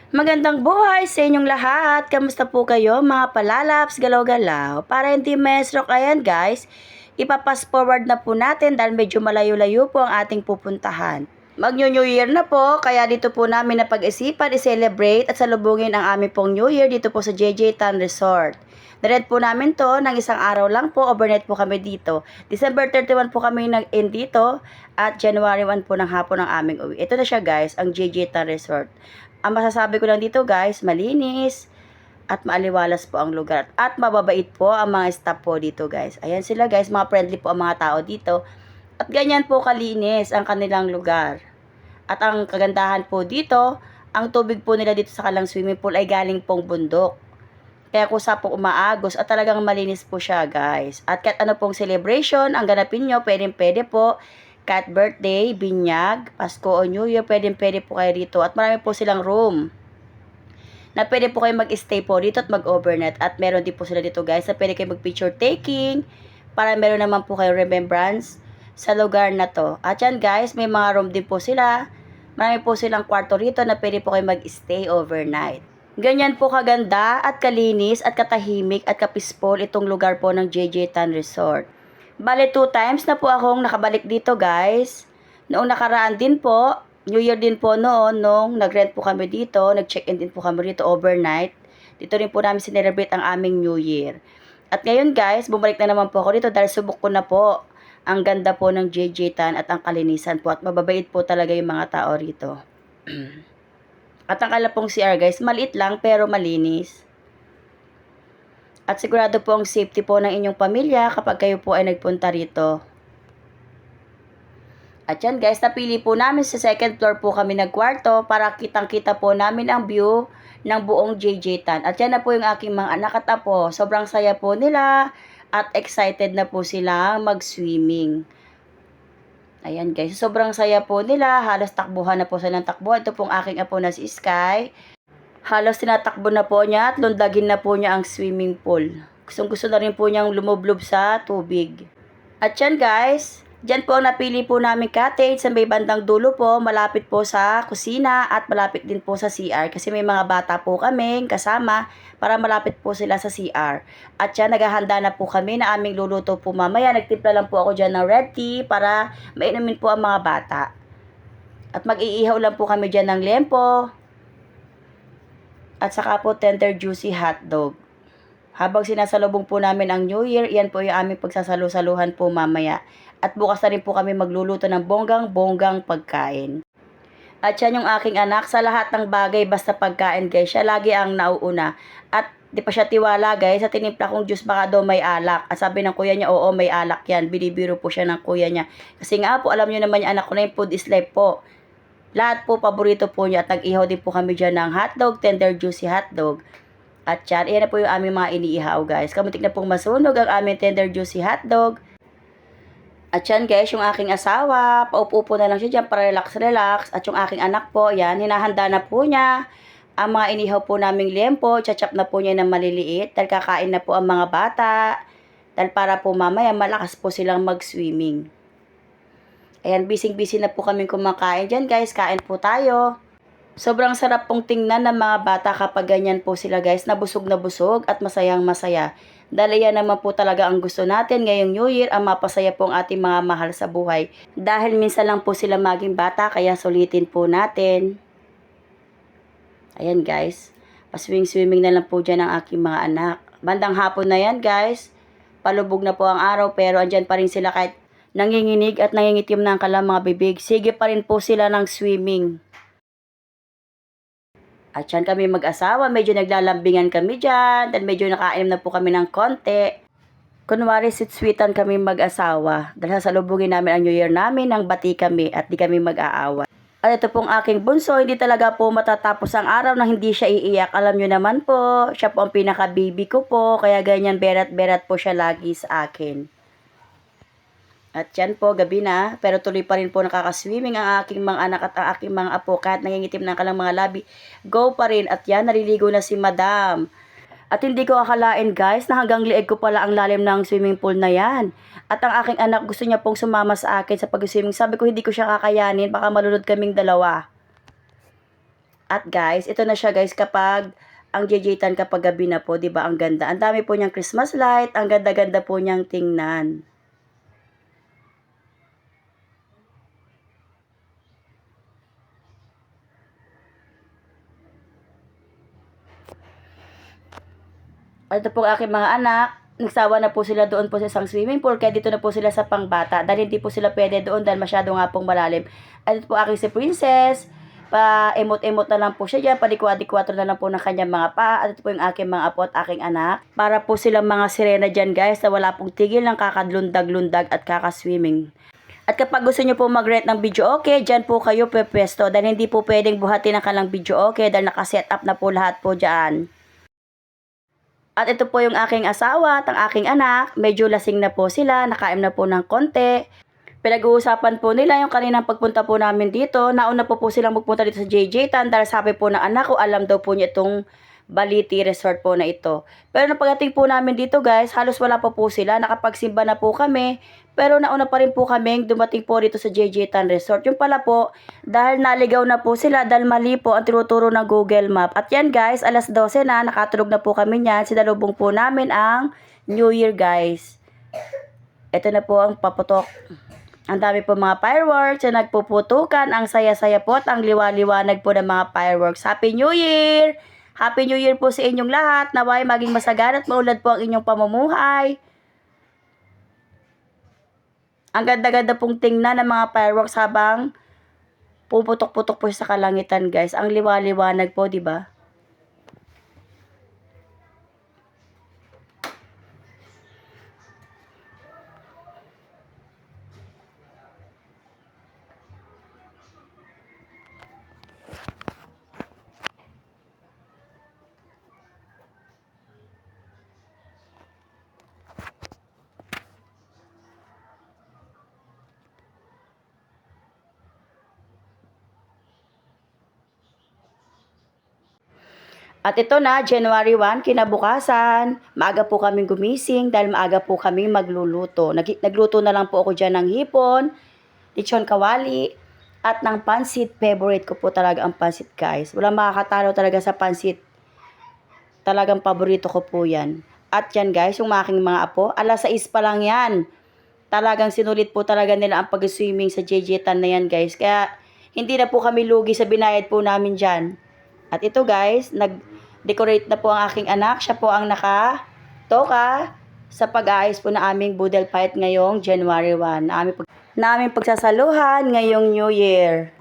Magandang buhay sa inyong lahat. Kamusta po kayo mga palalaps, galaw-galaw? Para hindi mesrok, ayan guys, ipapas forward na po natin dahil medyo malayo-layo po ang ating pupuntahan. Mag-New Year na po, kaya dito po namin napag-isipan i-celebrate at salubungin ang aming pong New Year dito po sa JJ Tan Resort. Direct po namin to ng isang araw lang po, overnight po kami dito. December 31 po kami nag-end dito at January 1 po ng hapon ang aming uwi. Ito na siya guys, ang JJ Tan Resort. Ang masasabi ko lang dito guys, malinis at maaliwalas po ang lugar. At mababait po ang mga staff po dito guys. Ayan sila guys, mga friendly po ang mga tao dito. At ganyan po kalinis ang kanilang lugar. At ang kagandahan po dito, ang tubig po nila dito sa kalang swimming pool ay galing pong bundok. Kaya kusa po umaagos at talagang malinis po siya guys. At kahit ano pong celebration, ang ganapin nyo, pwede po. Kahit birthday, binyag, Pasko o New Year, pwede po kayo dito. At marami po silang room na pwede po kayo mag-stay po dito at mag-overnight. At meron din po sila dito guys na pwede kayo mag-picture taking para meron naman po kayo remembrance sa lugar na to. At yan guys, may mga room din po sila. Marami po silang kwarto rito na pwede po kayo mag-stay overnight. Ganyan po kaganda at kalinis at katahimik at kapispol itong lugar po ng JJ Tan Resort. Bale 2 times na po akong nakabalik dito guys. Noong nakaraan din po, New Year din po noon, nung nag-rent po kami dito, nag-check-in din po kami dito overnight. Dito rin po namin sinelebrate ang aming New Year. At ngayon guys, bumalik na naman po ako dito dahil subok ko na po ang ganda po ng JJ Tan at ang kalinisan po at mababait po talaga yung mga tao rito. At ang kala pong CR guys, maliit lang pero malinis. At sigurado po ang safety po ng inyong pamilya kapag kayo po ay nagpunta rito. At yan guys, napili po namin sa second floor po kami nagkwarto para kitang-kita po namin ang view ng buong JJ Tan. At yan na po yung aking mga anak at apo. Sobrang saya po nila at excited na po sila mag-swimming. Ayan guys, sobrang saya po nila. Halos takbuhan na po sila ng takbuhan. Ito pong aking apo na si Sky. Halos tinatakbo na po niya at lundagin na po niya ang swimming pool. Gusto na rin po niyang lumublob sa tubig. At yan guys, dyan po ang napili po namin cottage sa may bandang dulo po, malapit po sa kusina at malapit din po sa CR. Kasi may mga bata po kami kasama para malapit po sila sa CR. At yan, naghahanda na po kami na aming luluto po mamaya. Nagtimpla lang po ako dyan ng red tea para mainumin po ang mga bata. At mag-iihaw lang po kami dyan ng lempo. At saka po tender juicy hotdog. Habang sinasalubong po namin ang New Year, yan po yung aming pagsasalusaluhan po mamaya. At bukas na rin po kami magluluto ng bonggang-bonggang pagkain. At yan yung aking anak, sa lahat ng bagay basta pagkain guys, siya lagi ang nauuna. At di pa siya tiwala guys, sa tinimpla kong juice baka daw may alak. At sabi ng kuya niya, oo may alak yan. Binibiro po siya ng kuya niya. Kasi nga po, alam niyo naman yung anak ko na yung food is life po. Lahat po paborito po niya at nag-ihaw din po kami dyan ng hotdog, tender juicy hotdog. At yan, iyan na po yung aming mga iniihaw guys. Kamuntik na pong masunog ang aming tender juicy hotdog. At yan guys, yung aking asawa, paupo-upo na lang siya dyan para relax-relax. At yung aking anak po, yan, hinahanda na po niya ang mga inihaw po naming lempo. Chachap na po niya ng maliliit dahil kakain na po ang mga bata. Dahil para po mamaya malakas po silang mag-swimming. Ayan, busy-busy na po kami kumakain dyan guys. Kain po tayo. Sobrang sarap pong tingnan ng mga bata kapag ganyan po sila guys. Na busog at masayang masaya. Dahil yan naman po talaga ang gusto natin ngayong New Year. Ang mapasaya po ang ating mga mahal sa buhay. Dahil minsan lang po sila maging bata kaya sulitin po natin. Ayan guys. Paswing-swimming na lang po dyan ang aking mga anak. Bandang hapon na yan guys. Palubog na po ang araw pero andyan pa rin sila kahit nanginginig at nangingitim na ang kanilang mga bibig. Sige pa rin po sila ng swimming. At yan kami mag-asawa, medyo naglalambingan kami dyan. Then medyo nakainom na po kami ng konti. Kunwari sweet-sweetan kami mag-asawa. Dahil sasalubungin namin ang New Year namin, nang bati kami at di kami mag-aaway. At ito pong aking bunso, hindi talaga po matatapos ang araw na hindi siya iiyak. Alam nyo naman po, siya po ang pinaka-baby ko po. Kaya ganyan berat-berat po siya lagi sa akin. At yan po, gabi na, pero tuloy pa rin po nakakaswimming ang aking mga anak at ang aking mga apo. Kahit nangingitim ng kalang mga labi, go pa rin. At yan, naliligo na si Madam. At hindi ko akalain guys, na hanggang lieg ko pala ang lalim ng swimming pool na yan. At ang aking anak gusto niya pong sumama sa akin sa pag-swimming. Sabi ko hindi ko siya kakayanin, baka malunod kaming dalawa. At guys, ito na siya guys kapag ang JJ Tan kapag gabi na po, 'di ba? Ang ganda. Ang dami po niyang Christmas light, ang ganda-ganda po niyang tingnan. At ito po ang aking mga anak, nagsawa na po sila doon po sa isang swimming pool, kaya dito na po sila sa pangbata. Dahil hindi po sila pwede doon dahil masyado nga pong malalim. At ito po aking si Princess, pa-emot-emot na lang po siya dyan, padikwa-dikwato na lang po ng kanyang mga paa. At ito po yung aking mga apo at aking anak. Para po silang mga sirena dyan guys, na wala pong tigil ng kakadlundag-lundag at kakaswimming. At kapag gusto nyo po mag-rent ng video okay, dyan po kayo pwesto. Dahil hindi po pwedeng buhatin ang kalang video okay dahil nakaset up na po lahat po dyan. At ito po yung aking asawa at ang aking anak. Medyo lasing na po sila, nakaim na po ng konti. Pinag-uusapan po nila yung kaninang pagpunta po namin dito. Nauna po silang magpunta dito sa JJ Tan dahil sabi po ng anak ko, alam daw po niya itong Baliti Resort po na ito. Pero nung pagdating po namin dito guys, halos wala pa po sila. Nakapagsimba na po kami. Pero nauna pa rin po kaming dumating po dito sa JJ Tan Resort. Yung pala po, dahil naligaw na po sila, dahil mali po ang tinuturo ng Google Map. At yan guys, alas 12 na, nakatulog na po kami niyan. Sinalubong po namin ang New Year guys. Ito na po ang paputok. Ang dami po mga fireworks na nagpuputukan. Ang saya-saya po at ang liwa-liwanag po ng mga fireworks. Happy New Year! Happy New Year po sa inyong lahat. Naway maging masagana at maulad po ang inyong pamumuhay. Ang ganda-ganda pong tingnan ng mga fireworks habang puputok-putok po sa kalangitan guys. Ang liwa-liwanag po, di ba? At ito na, January 1, kinabukasan, maaga po kaming gumising dahil maaga po kaming magluluto. Nagluto na lang po ako dyan ng hipon, lechon kawali, at ng pansit. Favorite ko po talaga ang pansit guys. Walang makakatalo talaga sa pansit. Talagang paborito ko po yan. At yan guys, yung aking mga apo, alas 6 pa lang yan. Talagang sinulit po talaga nila ang pag-swimming sa JJ Tan na yan guys. Kaya hindi na po kami lugi sa binayad po namin dyan. At ito guys, nag-decorate na po ang aking anak. Siya po ang nakatoka sa pag-aayos po na aming boodle fight ngayong January 1. Na aming pagsasaluhan ngayong New Year.